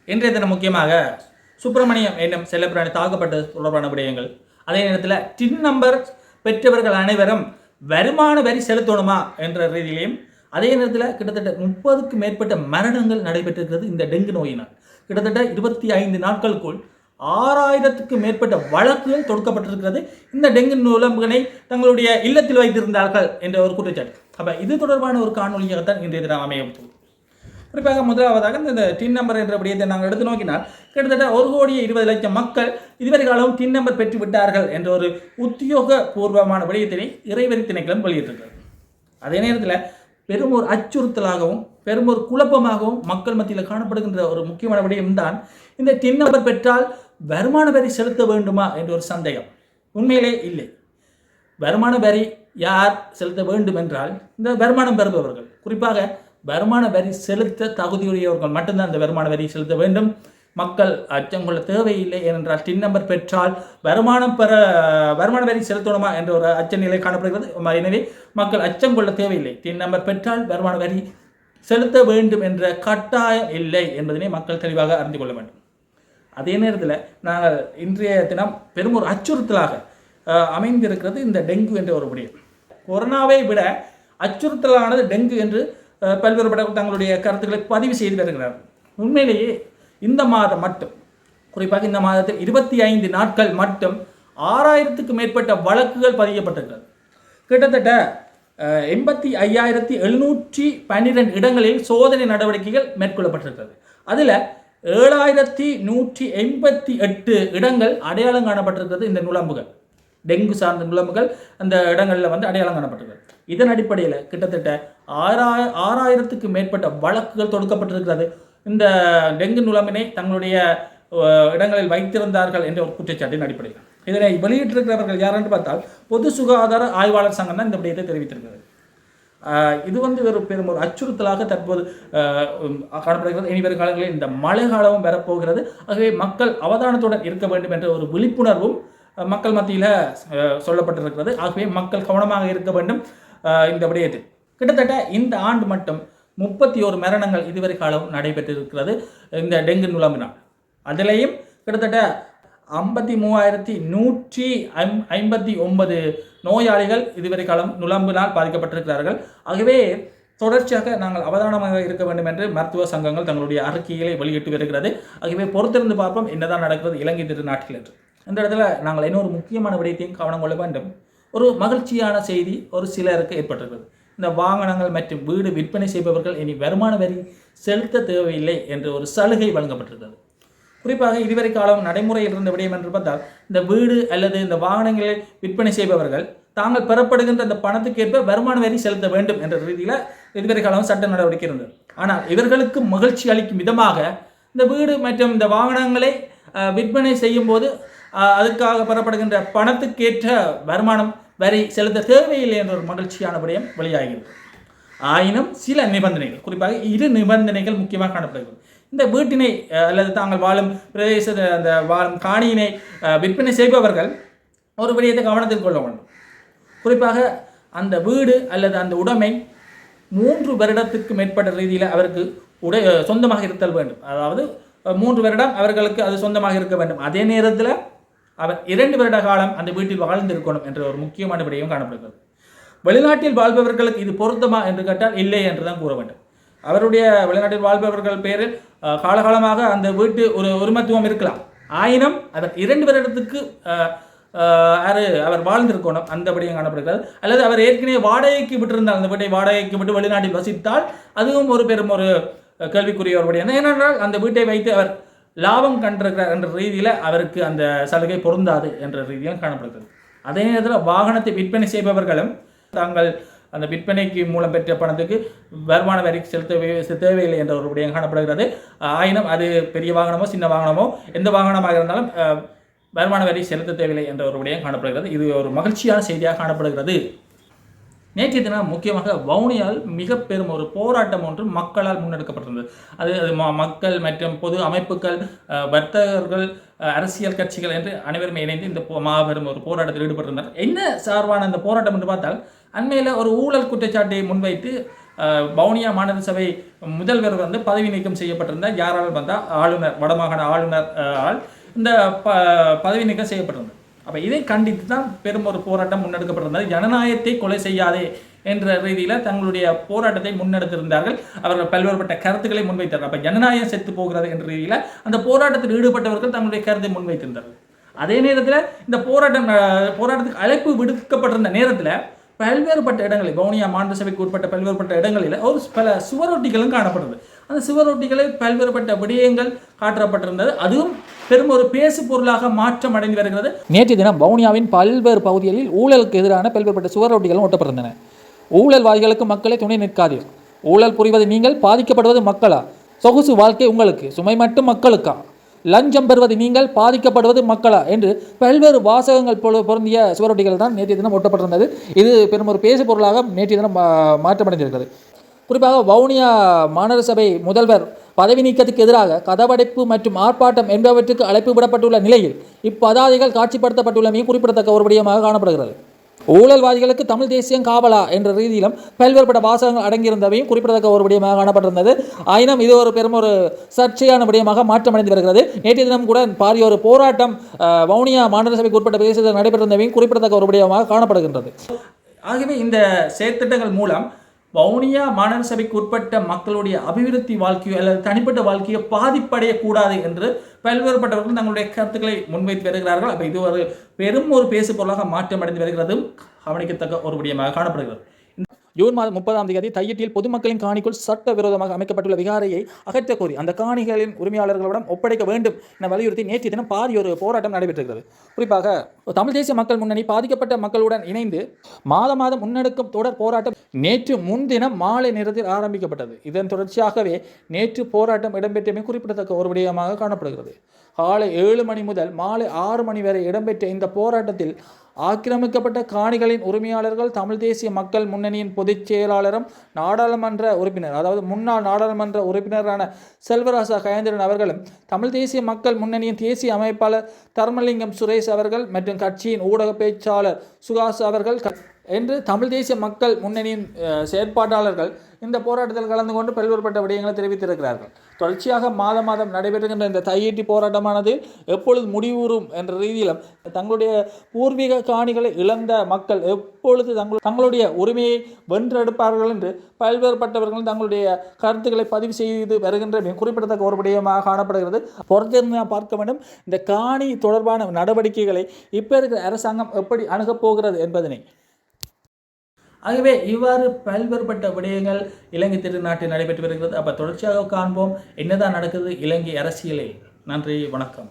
இன்றைய தினம் முக்கியமாக சுப்பிரமணியம் என்னும் செல்லப்பிராணி தாக்கப்பட்டது தொடர்பான விடயங்கள். அதே நேரத்தில் டின் நம்பர் பெற்றவர்கள் அனைவரும் வருமான வரி செலுத்தணுமா என்ற ரீதியிலையும், அதே நேரத்தில் கிட்டத்தட்ட 30க்கும் மேற்பட்ட மரணங்கள் நடைபெற்றிருக்கிறது இந்த டெங்கு நோயினால். கிட்டத்தட்ட 25 நாட்களுக்குள் 6000க்கும் மேற்பட்ட வழக்குகள் தொடுக்கப்பட்டிருக்கிறது. இந்த டெங்கு நுளம்புகளை தங்களுடைய இல்லத்தில் வைத்திருந்தார்கள் என்ற ஒரு குற்றச்சாட்டு. அப்போ இது தொடர்பான ஒரு காணொலியாகத்தான் இன்றைய தினம் அமையும். குறிப்பாக முதலாவதாக இந்த டின் நம்பர் என்ற விடயத்தை நாங்கள் எடுத்து நோக்கினால், கிட்டத்தட்ட 1,20,00,000 மக்கள் இதுவரை காலம் டின் நம்பர் பெற்று விட்டார்கள் என்ற ஒரு உத்தியோகபூர்வமான விடயத்தினை இறைவரி திணைக்களம் வெளியிட்டிருக்கிறது. அதே நேரத்தில் பெரும் ஒரு அச்சுறுத்தலாகவும் பெரும் ஒரு குழப்பமாகவும் மக்கள் மத்தியில் காணப்படுகின்ற ஒரு முக்கியமான விடயம் தான் இந்த டின் நம்பர் பெற்றால் வருமான வரி செலுத்த வேண்டுமா என்ற ஒரு சந்தேகம். உண்மையிலே இல்லை. வருமான வரி யார் செலுத்த வேண்டும் என்றால் இந்த வருமானம் பெறுபவர்கள், குறிப்பாக வருமான வரி செலுத்த தகுதியுடையவர்கள் மட்டும்தான் இந்த வருமான வரி செலுத்த வேண்டும். மக்கள் அச்சம் கொள்ள தேவையில்லை. ஏனென்றால் டின் நம்பர் பெற்றால் வருமான வரி செலுத்தணுமா என்ற ஒரு அச்ச நிலை காணப்படுகிறது. எனவே மக்கள் அச்சம் கொள்ள தேவையில்லை. டின் நம்பர் பெற்றால் வருமான வரி செலுத்த வேண்டும் என்ற கட்டாயம் இல்லை என்பதனை மக்கள் தெளிவாக அறிந்து கொள்ள வேண்டும். அதே நேரத்தில் நாங்கள் இன்றைய தினம் பெரும் ஒரு அச்சுறுத்தலாக அமைந்திருக்கிறது இந்த டெங்கு என்ற ஒரு விடயம். கொரோனாவை விட அச்சுறுத்தலானது டெங்கு என்று பல்வேறுபட்ட தங்களுடைய கருத்துக்களை பதிவு செய்து வருகிறார். உண்மையிலேயே இந்த மாதம் மட்டும், குறிப்பாக இந்த மாதத்தில் 25 நாட்கள் மட்டும் 6000க்கும் மேற்பட்ட வழக்குகள் பதியப்பட்டிருக்கிறது. கிட்டத்தட்ட 85,712 இடங்களில் சோதனை நடவடிக்கைகள் மேற்கொள்ளப்பட்டிருக்கிறது. அதில் 7,188 இடங்கள் அடையாளம் காணப்பட்டிருக்கிறது. இந்த நுளம்புகள், டெங்கு சார்ந்த நுளம்புகள் அந்த இடங்களில் அடையாளம் காணப்பட்டிருக்கிறது. இதன் அடிப்படையில் கிட்டத்தட்ட 6,000க்கும் மேற்பட்ட வழக்குகள் தொடுக்கப்பட்டிருக்கிறது. இந்த டெங்கு நுளம்பினை தங்களுடைய இடங்களில் வைத்திருந்தார்கள் என்ற ஒரு குற்றச்சாட்டின் அடிப்படையில் இதனை வெளியிட்டிருக்கிறவர்கள் யார் என்று பார்த்தால் பொது சுகாதார ஆய்வாளர் சங்கம் தான் இந்த விடயத்தை தெரிவித்திருக்கிறது. இது ஒரு பெரும் ஒரு அச்சுறுத்தலாக தற்போது காணப்படுகிறது. இனிவரும் காலங்களில் இந்த மழை காலமும் வரப்போகிறது. ஆகவே மக்கள் அவதானத்துடன் இருக்க வேண்டும் என்ற ஒரு விழிப்புணர்வும் மக்கள் மத்தியில் சொல்லப்பட்டிருக்கிறது. ஆகவே மக்கள் கவனமாக இருக்க வேண்டும். இந்த விடயத்தில் கிட்டத்தட்ட இந்த ஆண்டு மட்டும் 31 மரணங்கள் இதுவரை காலம் நடைபெற்றிருக்கிறது இந்த டெங்கு நுளம்பினால். அதிலேயும் கிட்டத்தட்ட 53,159 நோயாளிகள் இதுவரை காலம் நுளம்பினால் பாதிக்கப்பட்டிருக்கிறார்கள். ஆகவே தொடர்ச்சியாக நாங்கள் அவதானமாக இருக்க வேண்டும் என்று மருத்துவ சங்கங்கள் தங்களுடைய அறிக்கைகளை வெளியிட்டு வருகிறது. ஆகவே பொறுத்திருந்து பார்ப்போம் என்னதான் நடக்கிறது இலங்கை திருநாட்டில் என்று. இந்த இடத்துல நாங்கள் இன்னொரு முக்கியமான விடயத்தையும் கவனம் கொள்ள வேண்டும். ஒரு மகிழ்ச்சியான செய்தி ஒரு சிலருக்கு ஏற்பட்டிருக்கிறது. இந்த வாகனங்கள் மற்றும் வீடு விற்பனை செய்பவர்கள் இனி வருமான வரி செலுத்த தேவையில்லை என்ற ஒரு சலுகை வழங்கப்பட்டிருக்கிறது. குறிப்பாக இதுவரை காலம் நடைமுறையில் இருந்த விடயம் என்று பார்த்தால், இந்த வீடு அல்லது இந்த வாகனங்களை விற்பனை செய்பவர்கள் தாங்கள் பெறப்படுகின்ற அந்த பணத்துக்கேற்ப வருமான வரி செலுத்த வேண்டும் என்ற ரீதியில் இதுவரை காலம் சட்ட நடவடிக்கை இருந்தது. ஆனால் இவர்களுக்கு மகிழ்ச்சி அளிக்கும் விதமாக இந்த வீடு மற்றும் இந்த வாகனங்களை விற்பனை செய்யும் போது அதுக்காக பெறப்படுகின்ற பணத்துக்கேற்ற வருமானம் வரி செலுத்த தேவையில்லை என்ற ஒரு மகிழ்ச்சியான விடயம் வெளியாகிறது. ஆயினும் சில நிபந்தனைகள், குறிப்பாக 2 நிபந்தனைகள் முக்கியமாக காணப்படுகிறது. இந்த வீட்டினை அல்லது தாங்கள் வாழும் பிரதேச அந்த வாழும் காணியினை விற்பனை செய்பவர்கள் ஒரு விடயத்தை கவனத்தில் கொள்ள வேண்டும். குறிப்பாக அந்த வீடு அல்லது அந்த உடைமை 3 வருடத்துக்கு மேற்பட்ட ரீதியில் அவருக்கு சொந்தமாக இருத்தல் வேண்டும். அதாவது 3 வருடம் அவர்களுக்கு அது சொந்தமாக இருக்க வேண்டும். அதே நேரத்தில் அவர் 2 வருட காலம் அந்த வீட்டில் வாழ்ந்திருக்கணும் என்ற ஒரு முக்கியமான விடயம் காணப்படுகிறது. வெளிநாட்டில் வாழ்பவர்களுக்கு இது பொருத்தமா என்று கேட்டால் இல்லை என்று தான் கூற வேண்டும். அவருடைய வெளிநாட்டில் வாழ்பவர்கள் பேரில் காலகாலமாக அந்த வீட்டு ஒரு உரிமத்துவம் இருக்கலாம். ஆயினும் அவர் 2 வருடத்துக்கு அவர் வாழ்ந்திருக்கணும் அந்த விடயம் காணப்படுகிறது. அல்லது அவர் ஏற்கனவே வாடகைக்கு விட்டிருந்தால், அந்த வீட்டை வாடகைக்கு விட்டு வெளிநாட்டில் வசித்தால் அதுவும் ஒரு பெரும் ஒரு கேள்விக்குரிய ஒரு விடயம். ஏனென்றால் அந்த வீட்டை வைத்து அவர் லாபம் கண்டிருக்கிறார் என்ற ரீதியில் அவருக்கு அந்த சலுகை பொருந்தாது என்ற ரீதியில் காணப்படுகிறது. அதே நேரத்தில் வாகனத்தை விற்பனை செய்பவர்களும் தாங்கள் அந்த விற்பனைக்கு மூலம் பெற்ற பணத்துக்கு வருமான வரி செலுத்த தேவையில்லை என்ற ஒரு விடயம் காணப்படுகிறது. ஆயினும் அது பெரிய வாகனமோ சின்ன வாகனமோ எந்த வாகனமாக இருந்தாலும் வருமான வரி செலுத்த தேவையில்லை என்ற ஒரு விடயம் காணப்படுகிறது. இது ஒரு மகிழ்ச்சியான செய்தியாக காணப்படுகிறது. நேற்றைய தினம் முக்கியமாக வவுனியால் மிக பெரும் ஒரு போராட்டம் ஒன்று மக்களால் முன்னெடுக்கப்பட்டிருந்தது. அது மக்கள் மற்றும் பொது அமைப்புகள், வர்த்தகர்கள், அரசியல் கட்சிகள் என்று அனைவருமே இணைந்து இந்த மாபெரும் ஒரு போராட்டத்தில் ஈடுபட்டிருந்தார். என்ன சார்பான அந்த போராட்டம் என்று பார்த்தால், அண்மையில் ஒரு ஊழல் குற்றச்சாட்டை முன்வைத்து வவுனியா மாநகர சபை முதல்வர் வந்து பதவி நீக்கம் செய்யப்பட்டிருந்தார். யாரால் வந்தால் ஆளுநர், வடமாகாண ஆளுநர் இந்த பதவி நீக்கம் செய்யப்பட்டிருந்தது. அப்போ இதை கண்டித்து தான் பெரும் ஒரு போராட்டம் முன்னெடுக்கப்பட்டிருந்தது. ஜனநாயகத்தை கொலை செய்யாதே என்ற ரீதியில் தங்களுடைய போராட்டத்தை முன்னெடுத்திருந்தார்கள். அவர்கள் பல்வேறுபட்ட கருத்துக்களை முன்வைத்தார்கள். அப்போ ஜனநாயகம் செத்து போகிறது என்ற ரீதியில் அந்த போராட்டத்தில் ஈடுபட்டவர்கள் தங்களுடைய கருத்தை முன்வைத்திருந்தார்கள். அதே நேரத்தில் இந்த போராட்டத்துக்கு அழைப்பு விடுக்கப்பட்டிருந்த நேரத்தில் பல்வேறுபட்ட இடங்களில், வவுனியா மாநகர சபைக்கு உட்பட்ட பல்வேறுபட்ட இடங்களில் ஒரு பல சுவரொட்டிகளும் காணப்படுது. அந்த சுவரொட்டிகளில் பல்வேறுபட்ட விடயங்கள் காட்டப்பட்டிருந்தது. அதுவும் பெரும் ஒரு பேசு பொருளாக மாற்றம் அடைந்து வருகிறது. நேற்று தினம் வவுனியாவின் பல்வேறு பகுதிகளில் ஊழலுக்கு எதிரான பல்வேறுபட்ட சுவரொட்டிகளும் ஒட்டப்பட்டிருந்தன. ஊழல்வாதிகளுக்கு மக்களை துணை நிற்காதீர். ஊழல் புரிவது நீங்கள், பாதிக்கப்படுவது மக்களா? சொகுசு வாழ்க்கை உங்களுக்கு, சுமை மட்டும் மக்களுக்கா? லஞ்சம் பெறுவது நீங்கள், பாதிக்கப்படுவது மக்களா? என்று பல்வேறு வாசகங்கள் பொருந்திய சுவரொட்டிகள் தான் நேற்றைய தினம் ஒட்டப்பட்டிருந்தது. இது பெரும் ஒரு பேசு பொருளாக நேற்றைய தினம் மாற்றமடைந்திருக்கிறது. குறிப்பாக வவுனியா மாநகர சபை முதல்வர் பதவி நீக்கத்துக்கு எதிராக கதவடைப்பு மற்றும் ஆர்ப்பாட்டம் என்பவற்றுக்கு அழைப்பு விடப்பட்டுள்ள நிலையில் இப்பதாதைகள் காட்சிப்படுத்தப்பட்டுள்ளமையும் குறிப்பிடத்தக்க ஒரு விடயமாக காணப்படுகிறது. ஊழல்வாதிகளுக்கு தமிழ் தேசியம் காவலா என்ற ரீதியிலும் பல்வேறுபட்ட வாசகங்கள் அடங்கியிருந்தவையும் குறிப்பிடத்தக்க ஒரு விடயமாக காணப்பட்டிருந்தது. ஆயினும் இது ஒரு பெரும் ஒரு சர்ச்சையான விடயமாக மாற்றமடைந்து வருகிறது. நேற்றைய தினம் கூட பாரிய ஒரு போராட்டம் வவுனியா மாநகர சபைக்கு உட்பட்ட பிரதேசத்தில் நடைபெற்றிருந்தவையும் குறிப்பிடத்தக்க ஒரு விடயமாக காணப்படுகின்றது. ஆகவே இந்த செயற்திட்டங்கள் மூலம் வவுனியா மாநகர சபைக்கு உட்பட்ட மக்களுடைய அபிவிருத்தி வாழ்க்கையோ அல்லது தனிப்பட்ட வாழ்க்கையோ பாதிப்படையக்கூடாது என்று பல்வேறுபட்டவர்கள் தங்களுடைய கருத்துக்களை முன்வைத்து வருகிறார்கள். அப்போ இது ஒரு பெரும் ஒரு பேசு பொருளாக மாற்றம் அடைந்து வருகிறதும் கவனிக்கத்தக்க ஒரு விடயமாக காணப்படுகிறது. ஜூன் மாதம் 30 தையிட்டியில் பொதுமக்களின் காணிக்குள் சட்டவிரோதமாக அமைக்கப்பட்டுள்ள விகாரையை அகற்றக் கோரி அந்த காணிகளின் உரிமையாளர்களிடம் ஒப்படைக்க வேண்டும் என வலியுறுத்தி நேற்று தினம் பாரிய ஒரு போராட்டம் நடைபெற்றிருக்கிறது. குறிப்பாக தமிழ் தேசிய மக்கள் முன்னணி பாதிக்கப்பட்ட மக்களுடன் இணைந்து மாதம் முன்னெடுக்கும் தொடர் போராட்டம் நேற்று முன்தினம் மாலை நேரத்தில் ஆரம்பிக்கப்பட்டது. இதன் தொடர்ச்சியாகவே நேற்று போராட்டம் இடம்பெற்றமை குறிப்பிடத்தக்க ஒரு விடயமாக காணப்படுகிறது. காலை 7 மணி முதல் மாலை 6 மணி வரை இடம்பெற்ற இந்த போராட்டத்தில் ஆக்கிரமிக்கப்பட்ட காணிகளின் உரிமையாளர்கள் தமிழ் தேசிய மக்கள் முன்னணியின் பொதுச் செயலாளரும் நாடாளுமன்ற உறுப்பினர், அதாவது முன்னாள் நாடாளுமன்ற உறுப்பினரான செல்வராசா கயந்திரன் அவர்களும், தமிழ் தேசிய மக்கள் முன்னணியின் தேசிய அமைப்பாளர் தர்மலிங்கம் சுரேஷ் அவர்கள் மற்றும் கட்சியின் ஊடக பேச்சாளர் சுகாஸ் அவர்கள் என்று தமிழ் தேசிய மக்கள் முன்னணியின் செயற்பாட்டாளர்கள் இந்த போராட்டத்தில் கலந்து கொண்டு பல்வேறுபட்ட விடயங்களை தெரிவித்திருக்கிறார்கள். தொடர்ச்சியாக மாதம் நடைபெறுகின்ற இந்த தையிட்டி போராட்டமானது எப்பொழுது முடிவுறும் என்ற ரீதியிலும் தங்களுடைய பூர்வீக காணிகளை இழந்த மக்கள் எப்பொழுது தங்களுடைய உரிமையை வென்றெடுப்பார்கள் என்று பல்வேறுபட்டவர்களும் தங்களுடைய கருத்துக்களை பதிவு செய்து வருகின்ற குறிப்பிடத்தக்க ஒரு விடயமாக காணப்படுகிறது. பொறுத்திருந்து பார்க்க வேண்டும் இந்த காணி தொடர்பான நடவடிக்கைகளை இப்போ இருக்கிற அரசாங்கம் எப்படி அணுகப் போகிறது என்பதனை. ஆகவே இவ்வாறு பல்வேறுபட்ட விடயங்கள் இலங்கை திருநாட்டில் நடைபெற்று வருகிறது. அப்போ தொடர்ச்சியாக காண்போம் என்னதான் நடக்குது இலங்கை அரசியலில். நன்றி, வணக்கம்.